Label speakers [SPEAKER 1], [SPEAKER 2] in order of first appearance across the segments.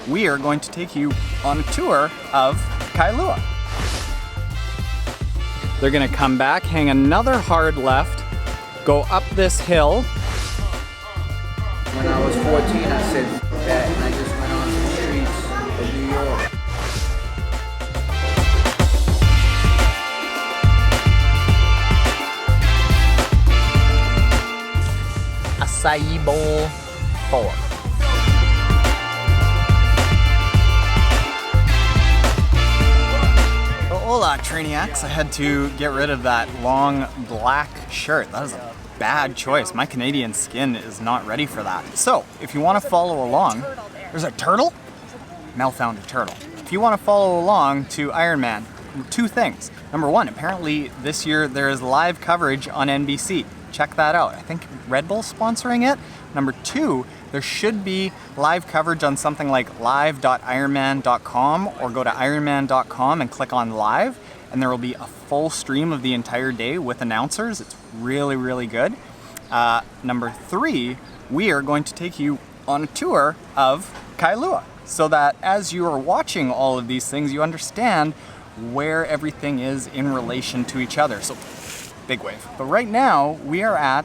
[SPEAKER 1] we are going to take you on a tour of Kailua. They're gonna come back, hang another hard left, go up this hill.
[SPEAKER 2] When I was 14, I said that, and I just went on the streets of New York.
[SPEAKER 1] Acai Bowl 4. Hola, Trainiacs. I had to get rid of that long black shirt. That is a bad choice. My Canadian skin is not ready for that. So, if you want to follow along, there's a turtle? Mel found a turtle. If you want to follow along to Ironman, two things. Number one, apparently this year there is live coverage on NBC. Check that out. I think Red Bull's sponsoring it. Number two, there should be live coverage on something like live.ironman.com, or go to ironman.com and click on live, and there will be a full stream of the entire day with announcers. It's really, really good. Number three, we are going to take you on a tour of Kailua, so that as you are watching all of these things, you understand where everything is in relation to each other. So, big wave. But right now, we are at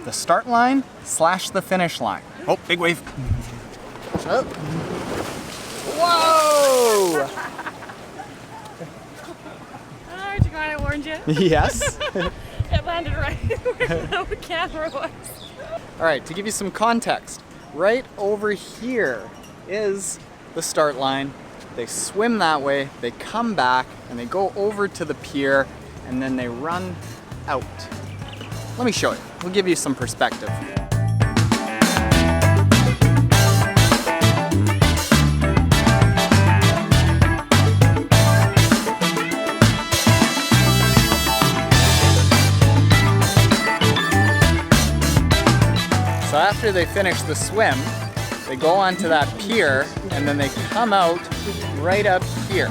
[SPEAKER 1] the start line / the finish line. Oh, big wave. Oh. Whoa!
[SPEAKER 3] Did you mind I warned you?
[SPEAKER 1] Yes.
[SPEAKER 3] It landed right where the camera was.
[SPEAKER 1] All right, to give you some context, right over here is the start line. They swim that way, they come back, and they go over to the pier, and then they run out. Let me show you. We'll give you some perspective. So after they finish the swim, they go onto that pier, and then they come out right up here.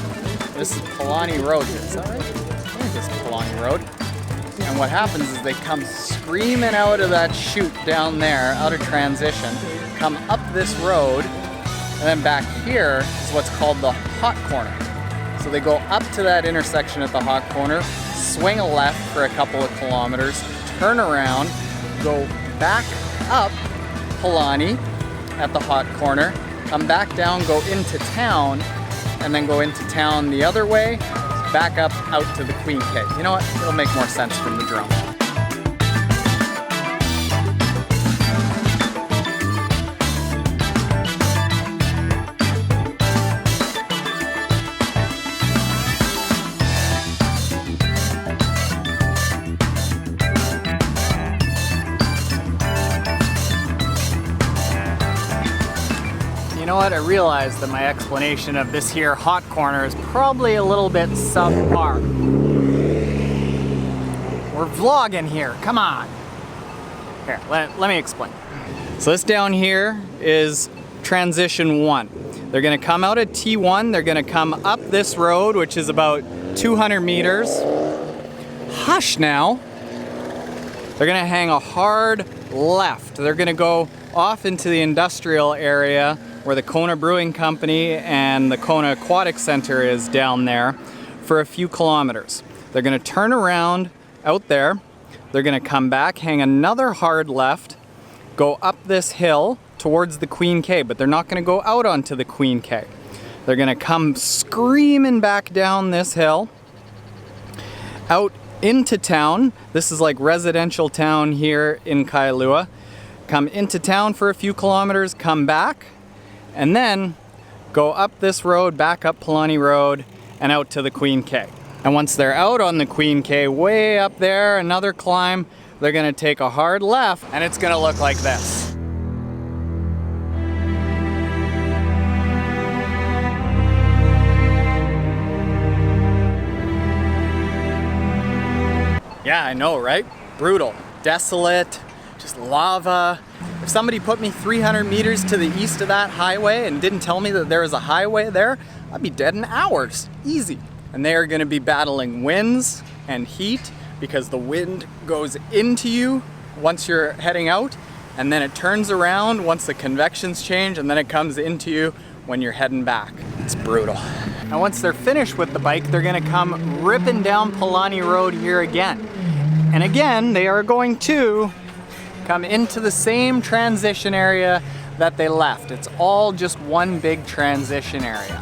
[SPEAKER 1] This is Palani Road here. Is that right? I think this is Palani Road. And what happens is they come screaming out of that chute down there, out of transition, come up this road, and then back here is what's called the hot corner. So they go up to that intersection at the hot corner, swing a left for a couple of kilometers, turn around, go back up Palani at the hot corner, come back down, go into town, and then go into town the other way, back up out to the Queen K. You know what? It'll make more sense from the drone. You know what? I realized that my explanation of this here hot corner is probably a little bit subpar. We're vlogging here, come on. Here, let me explain. So this down here is transition 1. They're gonna come out at T1, they're gonna come up this road, which is about 200 meters. Hush now. They're gonna hang a hard left. They're gonna go off into the industrial area where the Kona Brewing Company and the Kona Aquatic Center is down there for a few kilometers. They're gonna turn around out there, they're gonna come back, hang another hard left, go up this hill towards the Queen K, but they're not gonna go out onto the Queen K. They're gonna come screaming back down this hill, out into town. This is like residential town here in Kailua. Come into town for a few kilometers, come back, and then go up this road, back up Palani Road, and out to the Queen K. And once they're out on the Queen K, way up there, another climb, they're gonna take a hard left, and it's gonna look like this. Yeah, I know, right? Brutal, desolate, just lava. If somebody put me 300 meters to the east of that highway and didn't tell me that there was a highway there, I'd be dead in hours, easy. And they are gonna be battling winds and heat because the wind goes into you once you're heading out, and then it turns around once the convections change, and then it comes into you when you're heading back. It's brutal. And once they're finished with the bike, they're gonna come ripping down Palani Road here again. And again, they are going to come into the same transition area that they left. It's all just one big transition area.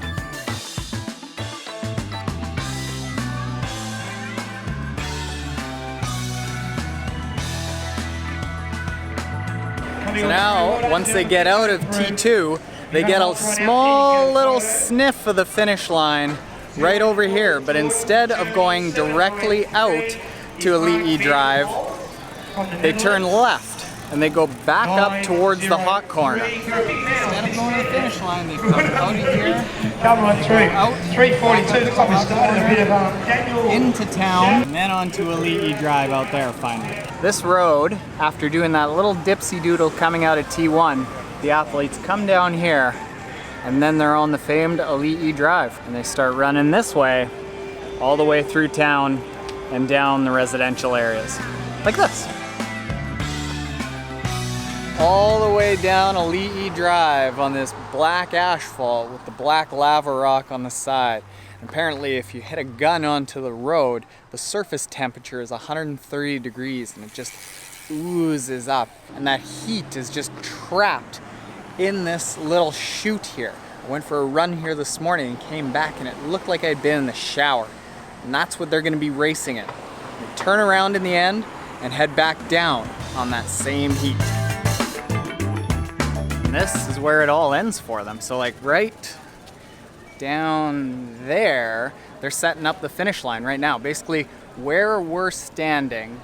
[SPEAKER 1] So now, once they get out of T2, they get a small little sniff of the finish line right over here. But instead of going directly out to Elite E Drive, they turn left and they go back up towards the hot corner. Instead of going to the finish line, they come out of here, out 342, looks like we started a bit of Daniel into town, and then onto Elite E Drive out there finally. This road, after doing that little dipsy doodle coming out of T1, the athletes come down here and then they're on the famed Elite E Drive and they start running this way all the way through town and down the residential areas like this. All the way down Elite E Drive on this black asphalt with the black lava rock on the side. And apparently if you hit a gun onto the road, the surface temperature is 130 degrees and it just oozes up. And that heat is just trapped in this little chute here. I went for a run here this morning and came back and it looked like I'd been in the shower. And that's what they're gonna be racing in. They turn around in the end and head back down on that same heat. And this is where it all ends for them. So like right down there, they're setting up the finish line right now. Basically where we're standing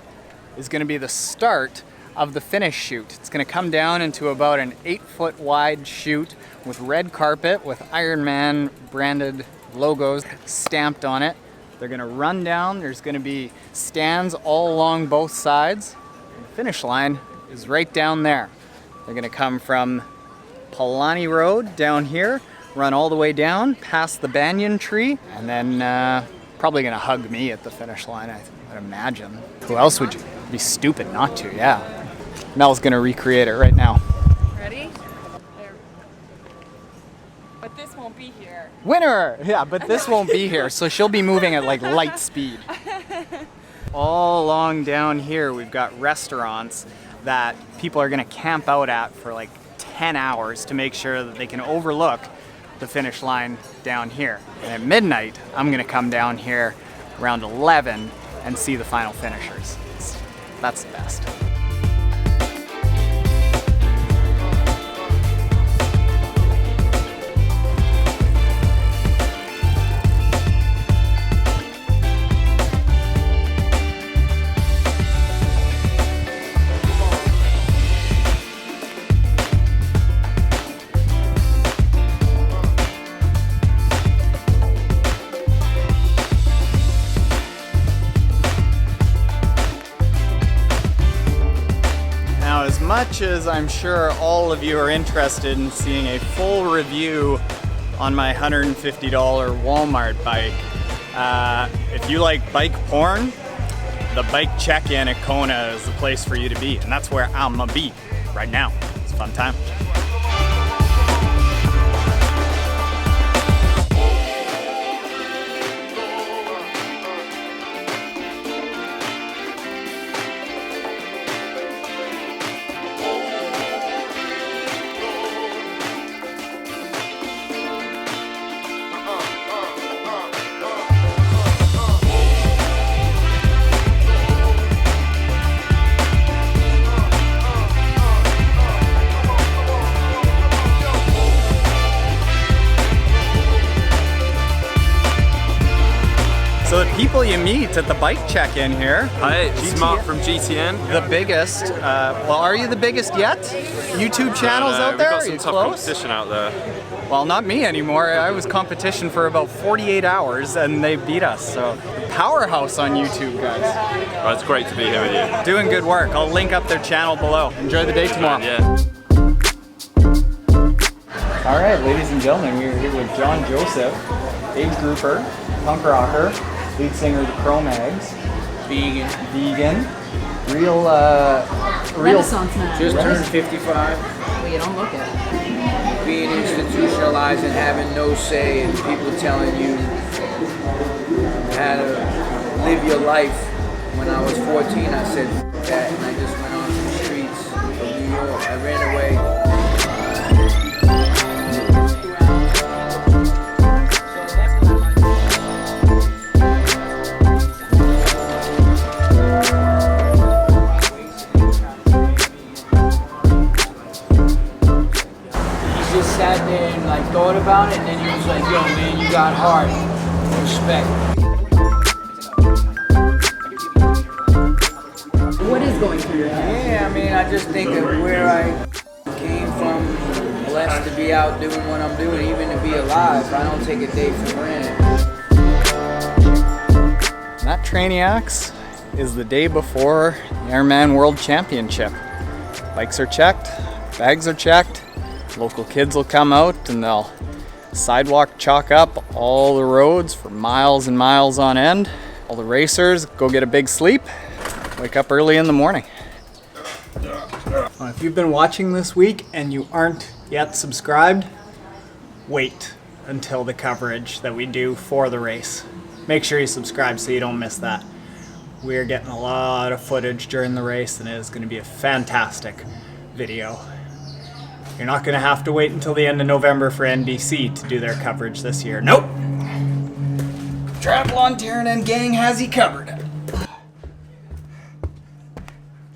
[SPEAKER 1] is gonna be the start of the finish chute. It's gonna come down into about an 8-foot wide chute with red carpet with Ironman branded logos stamped on it. They're gonna run down, there's gonna be stands all along both sides. And the finish line is right down there. They're gonna come from Palani Road down here, run all the way down past the banyan tree, and then probably gonna hug me at the finish line, I'd imagine. Who else would you? It'd be stupid not to, yeah. Mel's gonna recreate it right now.
[SPEAKER 3] Ready? There. But this won't be here.
[SPEAKER 1] Winner! Yeah, but this won't be here, so she'll be moving at like light speed. All along down here, we've got restaurants that people are gonna camp out at for like 10 hours to make sure that they can overlook the finish line down here. And at midnight, I'm gonna come down here around 11 and see the final finishers. That's the best. As much as I'm sure all of you are interested in seeing a full review on my $150 Walmart bike, if you like bike porn, the bike check-in at Kona is the place for you to be, and that's where I'm gonna be right now. It's a fun time. So the people you meet at the bike check-in here.
[SPEAKER 4] Hi, it's Mark from GTN.
[SPEAKER 1] The biggest, well, are you the biggest yet? YouTube channels out there?
[SPEAKER 4] We've got
[SPEAKER 1] Are
[SPEAKER 4] some
[SPEAKER 1] you
[SPEAKER 4] tough
[SPEAKER 1] close?
[SPEAKER 4] competition out there.
[SPEAKER 1] Well, not me anymore. I was competition for about 48 hours and they beat us. So powerhouse on YouTube, guys.
[SPEAKER 4] Well, it's great to be here with you.
[SPEAKER 1] Doing good work. I'll link up their channel below. Enjoy the day tomorrow.
[SPEAKER 4] Yeah.
[SPEAKER 1] All right, ladies and gentlemen, we're here with John Joseph, age grouper, punk rocker, lead singer of the Cro-Mags, vegan, real
[SPEAKER 3] Renaissance man.
[SPEAKER 2] Just turned 55.
[SPEAKER 3] Well, you don't look it.
[SPEAKER 2] Being being institutionalized and having no say and people telling you how to live your life. When I was 14, I said that, and I just went on to the streets of New York. I ran away. Just sat there and like thought about it, and then he was like, yo man, you got heart. Respect.
[SPEAKER 5] What is going through your head?
[SPEAKER 2] Yeah, I mean, I just think of where I came from, blessed to be out doing what I'm doing, even to be alive. I don't take a day for granted.
[SPEAKER 1] That Trainiacs is the day before the Ironman World Championship. Bikes are checked, bags are checked. Local kids will come out and they'll sidewalk chalk up all the roads for miles and miles on end. All the racers go get a big sleep, wake up early in the morning. If you've been watching this week and you aren't yet subscribed, wait until the coverage that we do for the race. Make sure you subscribe so you don't miss that. We're getting a lot of footage during the race and it is going to be a fantastic video. You're not going to have to wait until the end of November for NBC to do their coverage this year. Nope! Triathlon Taren and gang has you covered.